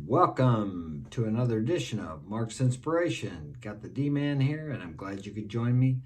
Welcome to another edition of Mark's Inspiration. Got the D-Man here, and I'm glad you could join me.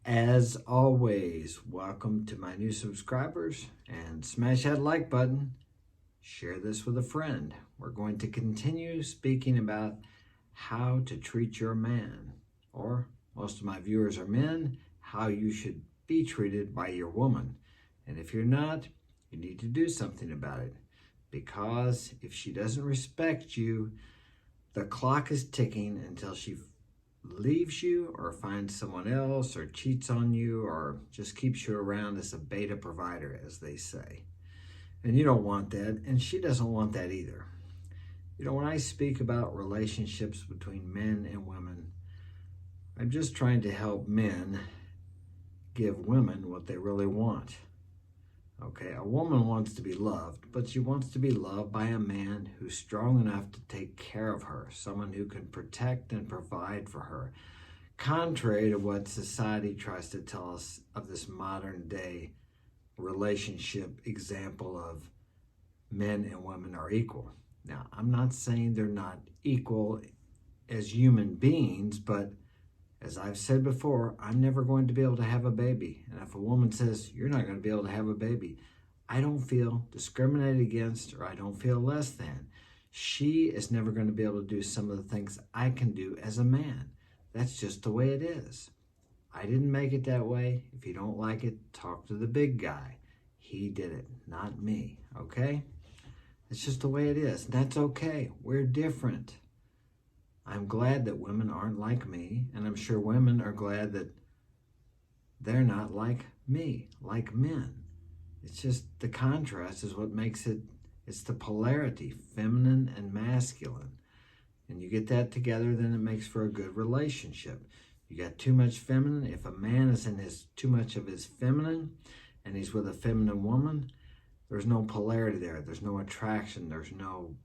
As always, welcome to my new subscribers, and smash that like button. Share this with a friend. We're going to continue speaking about how to treat your man, or most of my viewers are men, how you should be treated by your woman. And if you're not, you need to do something about it. Because if she doesn't respect you, the clock is ticking until she leaves you or finds someone else or cheats on you or just keeps you around as a beta provider, as they say. And you don't want that, and she doesn't want that either. You know, when I speak about relationships between men and women, I'm just trying to help men give women what they really want. Okay, a woman wants to be loved, but she wants to be loved by a man who's strong enough to take care of her, someone who can protect and provide for her. Contrary to what society tries to tell us of this modern day relationship example of men and women are equal. Now, I'm not saying they're not equal as human beings, but as I've said before, I'm never going to be able to have a baby. And if a woman says, you're not going to be able to have a baby, I don't feel discriminated against or I don't feel less than. She is never going to be able to do some of the things I can do as a man. That's just the way it is. I didn't make it that way. If you don't like it, talk to the big guy. He did it, not me, okay? It's just the way it is. That's okay. We're different. I'm glad that women aren't like me, and I'm sure women are glad that they're not like me, like men. It's just the contrast is what makes it, it's the polarity, feminine and masculine. And you get that together, then it makes for a good relationship. You got too much feminine. If a man is in too much of his feminine and he's with a feminine woman, there's no polarity there. There's no attraction. There's no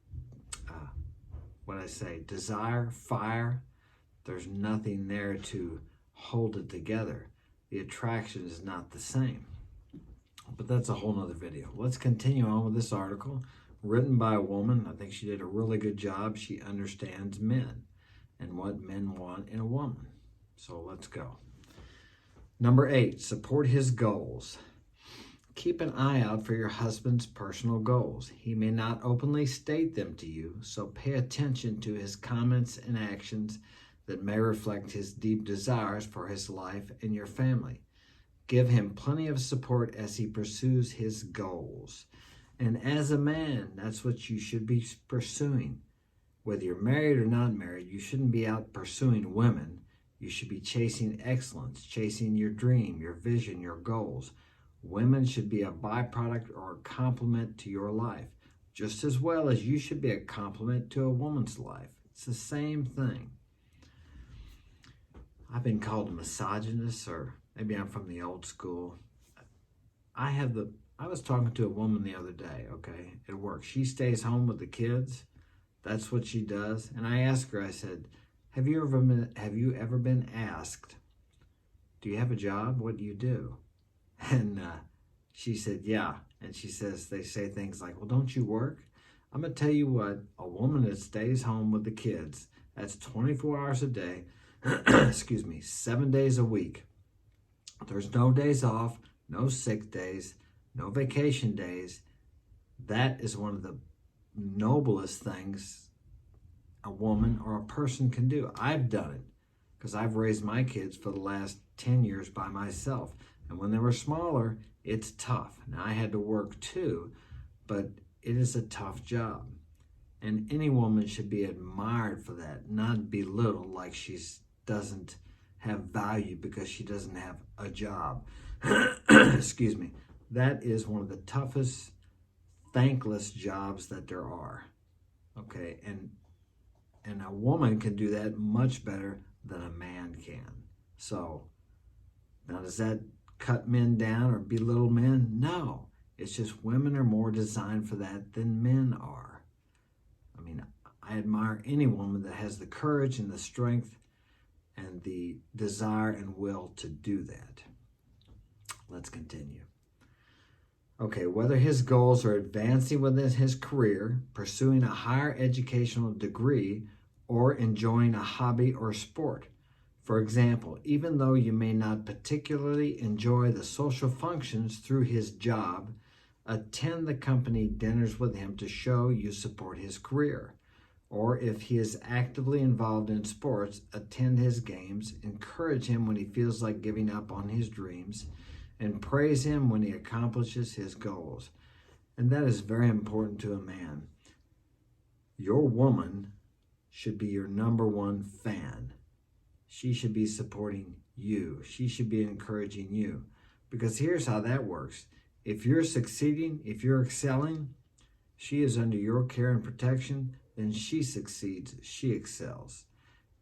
desire, fire. There's nothing there to hold it together. The attraction is not the same. But that's a whole nother video. Let's continue on with this article written by a woman. I think she did a really good job. She understands men and what men want in a woman. So let's go. Number 8, support his goals. Keep an eye out for your husband's personal goals. He may not openly state them to you, so pay attention to his comments and actions that may reflect his deep desires for his life and your family. Give him plenty of support as he pursues his goals. And as a man, that's what you should be pursuing. Whether you're married or not married, you shouldn't be out pursuing women. You should be chasing excellence, chasing your dream, your vision, your goals. Women should be a byproduct or a complement to your life, just as well as you should be a complement to a woman's life. It's the same thing. I've been called a misogynist, or maybe I'm from the old school. I was talking to a woman the other day, okay, at work. She stays home with the kids. That's what she does. And I asked her, I said, have you ever been asked, do you have a job? What do you do? And she said, yeah. And she says, they say things like, well, don't you work? I'm going to tell you what, a woman that stays home with the kids, that's 24 hours a day, 7 days a week. There's no days off, no sick days, no vacation days. That is one of the noblest things a woman or a person can do. I've done it because I've raised my kids for the last 10 years by myself. And when they were smaller, it's tough. Now, I had to work too, but it is a tough job. And any woman should be admired for that, not belittled like she doesn't have value because she doesn't have a job. Excuse me. That is one of the toughest, thankless jobs that there are. Okay, and a woman can do that much better than a man can. So, now does that cut men down or belittle men? No. It's just women are more designed for that than men are. I mean, I admire any woman that has the courage and the strength and the desire and will to do that. Let's continue. Okay, whether his goals are advancing within his career, pursuing a higher educational degree, or enjoying a hobby or sport. For example, even though you may not particularly enjoy the social functions through his job, attend the company dinners with him to show you support his career. Or if he is actively involved in sports, attend his games, encourage him when he feels like giving up on his dreams, and praise him when he accomplishes his goals. And that is very important to a man. Your woman should be your number one fan. She should be supporting you. She should be encouraging you. Because here's how that works. If you're succeeding, if you're excelling, she is under your care and protection, then she succeeds, she excels.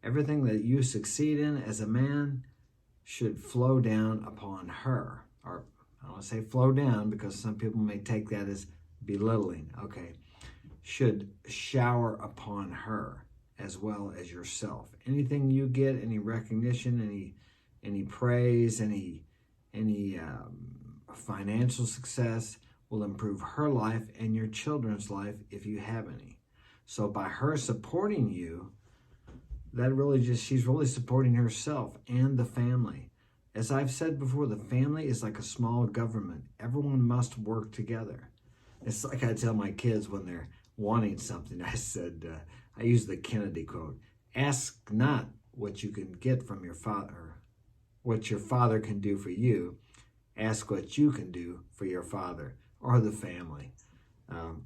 Everything that you succeed in as a man should flow down upon her. Or I don't want to say flow down because some people may take that as belittling. Okay. Should shower upon her as well as yourself. Anything you get, any recognition, any praise, any financial success will improve her life and your children's life if you have any. So by her supporting you, she's really supporting herself and the family. As I've said before, the family is like a small government. Everyone must work together. It's like I tell my kids when they're wanting something. I said, I use the Kennedy quote, ask not what you can get from your father, what your father can do for you. Ask what you can do for your father or the family.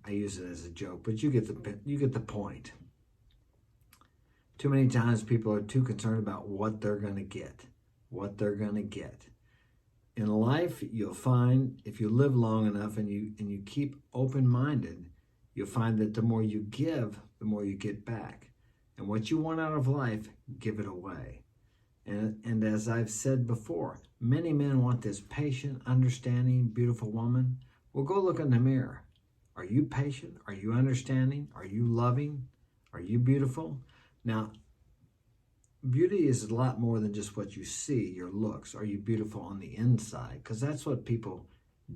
I use it as a joke, but you get the point. Too many times people are too concerned about what they're going to get. In life, you'll find if you live long enough and you keep open-minded, you'll find that the more you give, the more you get back. And what you want out of life, give it away. And as I've said before, many men want this patient, understanding, beautiful woman. Well, go look in the mirror. Are you patient? Are you understanding? Are you loving? Are you beautiful? Now, beauty is a lot more than just what you see, your looks. Are you beautiful on the inside? Because that's what people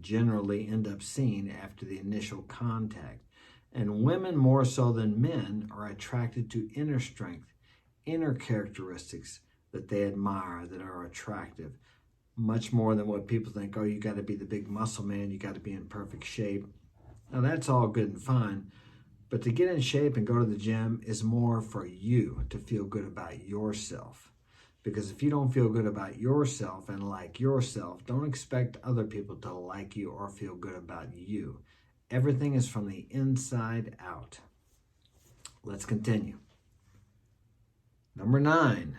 generally end up seeing after the initial contact. And women, more so than men, are attracted to inner strength, inner characteristics that they admire, that are attractive, much more than what people think, oh, you got to be the big muscle man, you got to be in perfect shape. Now, that's all good and fine, but to get in shape and go to the gym is more for you to feel good about yourself. Because if you don't feel good about yourself and like yourself, don't expect other people to like you or feel good about you. Everything is from the inside out. Let's continue. Number 9,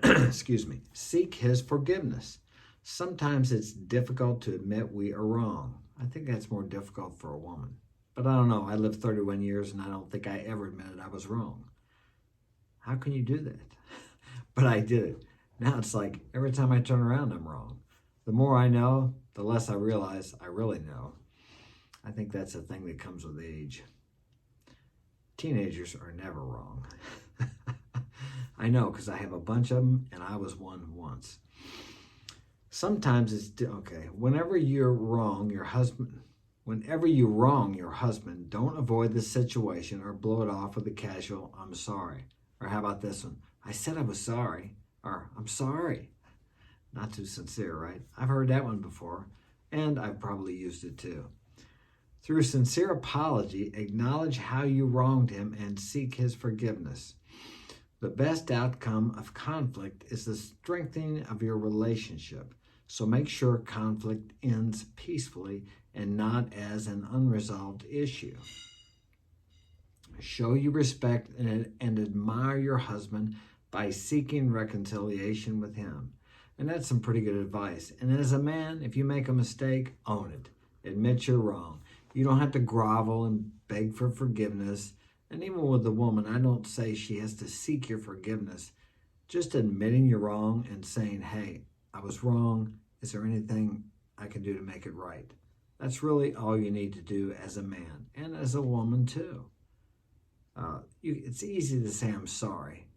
excuse me, seek his forgiveness. Sometimes it's difficult to admit we are wrong. I think that's more difficult for a woman. But I don't know. I lived 31 years and I don't think I ever admitted I was wrong. How can you do that? But I did it. Now it's like every time I turn around, I'm wrong. The more I know, the less I realize I really know. I think that's a thing that comes with age. Teenagers are never wrong. I know because I have a bunch of them and I was one once. Sometimes it's, okay, whenever you wrong your husband, don't avoid the situation or blow it off with a casual, I'm sorry. Or how about this one? I said I was sorry. Or I'm sorry. Not too sincere, right? I've heard that one before, and I've probably used it too. Through sincere apology, acknowledge how you wronged him and seek his forgiveness. The best outcome of conflict is the strengthening of your relationship. So make sure conflict ends peacefully and not as an unresolved issue. Show you respect and admire your husband by seeking reconciliation with him. And that's some pretty good advice. And as a man, if you make a mistake, own it. Admit you're wrong. You don't have to grovel and beg for forgiveness. And even with the woman, I don't say she has to seek your forgiveness. Just admitting you're wrong and saying, hey, I was wrong. Is there anything I can do to make it right? That's really all you need to do as a man and as a woman too. It's easy to say I'm sorry,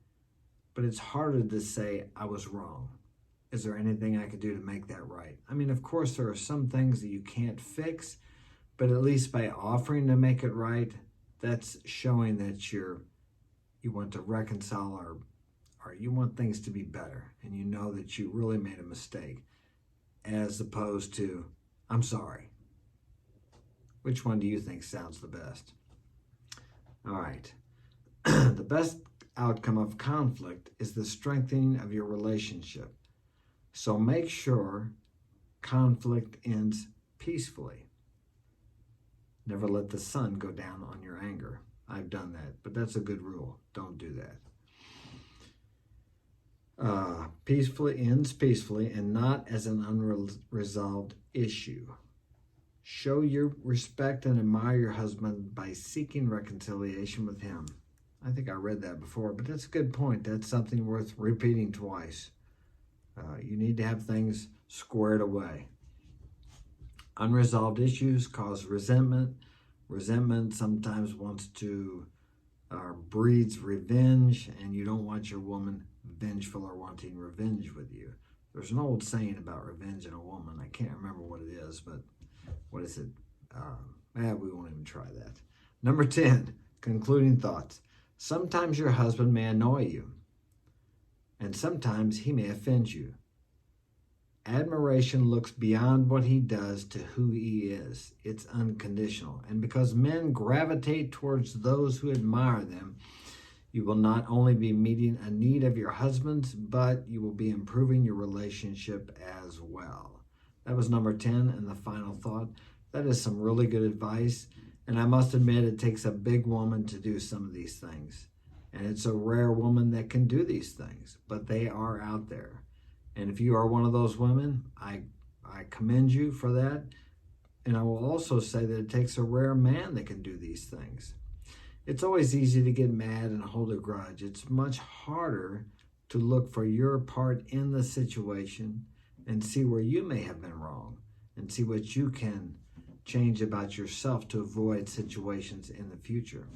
but it's harder to say I was wrong. is there anything I could do to make that right? I mean, of course, there are some things that you can't fix, but at least by offering to make it right, that's showing that you want to reconcile, or you want things to be better, and you know that you really made a mistake, as opposed to, I'm sorry. Which one do you think sounds the best? All right. The best outcome of conflict is the strengthening of your relationship. So make sure conflict ends peacefully. Never let the sun go down on your anger. I've done that, but that's a good rule. Don't do that. Peacefully ends peacefully and not as an unresolved issue. Show your respect and admire your husband by seeking reconciliation with him. I think I read that before, but that's a good point. That's something worth repeating twice. You need to have things squared away. Unresolved issues cause resentment. Resentment sometimes wants to breeds revenge, and you don't want your woman vengeful or wanting revenge with you. There's an old saying about revenge in a woman. I can't remember what it is, but what is it? We won't even try that. Number 10, concluding thoughts. Sometimes your husband may annoy you, and sometimes he may offend you. Admiration looks beyond what he does to who he is. It's unconditional. And because men gravitate towards those who admire them, you will not only be meeting a need of your husband's, but you will be improving your relationship as well. That was number 10, and the final thought. That is some really good advice. And I must admit, it takes a big woman to do some of these things. And it's a rare woman that can do these things, but they are out there. And if you are one of those women, I commend you for that. And I will also say that it takes a rare man that can do these things. It's always easy to get mad and hold a grudge. It's much harder to look for your part in the situation and see where you may have been wrong and see what you can change about yourself to avoid situations in the future.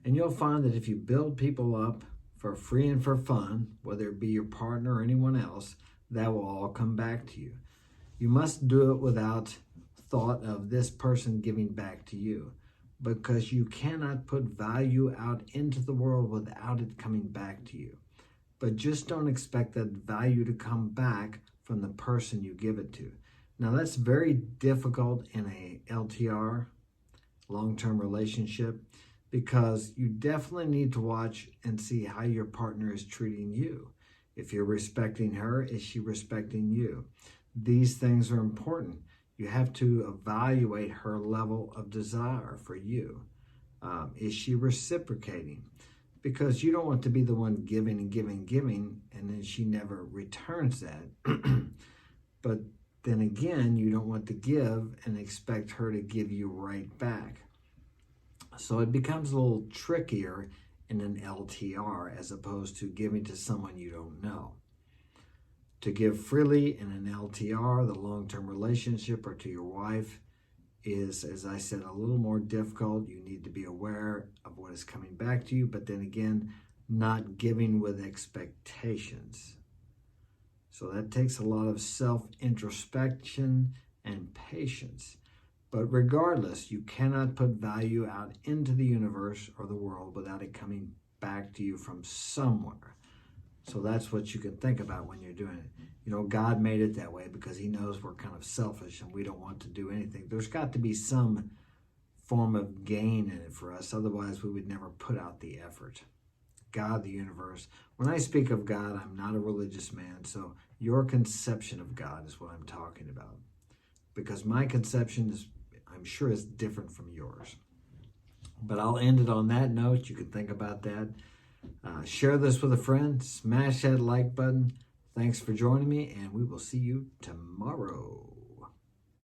And you'll find that if you build people up for free and for fun, whether it be your partner or anyone else, that will all come back to you. You must do it without thought of this person giving back to you, because you cannot put value out into the world without it coming back to you. But just don't expect that value to come back from the person you give it to. Now, that's very difficult in a LTR, long-term relationship, because you definitely need to watch and see how your partner is treating you. If you're respecting her, is she respecting you? These things are important. You have to evaluate her level of desire for you. Is she reciprocating? Because you don't want to be the one giving and giving, and then she never returns that. But then again, you don't want to give and expect her to give you right back. So it becomes a little trickier in an LTR as opposed to giving to someone you don't know. To give freely in an LTR, the long-term relationship, or to your wife is, as I said, a little more difficult. You need to be aware of what is coming back to you, but then again, not giving with expectations. So that takes a lot of self-introspection and patience. But regardless, you cannot put value out into the universe or the world without it coming back to you from somewhere. So that's what you can think about when you're doing it. You know, God made it that way because he knows we're kind of selfish and we don't want to do anything. There's got to be some form of gain in it for us. Otherwise, we would never put out the effort. God, the universe. When I speak of God, I'm not a religious man. So your conception of God is what I'm talking about. Because my conception is, I'm sure, is different from yours. But I'll end it on that note. You can think about that. Share this with a friend. Smash that like button. Thanks for joining me, and we will see you tomorrow.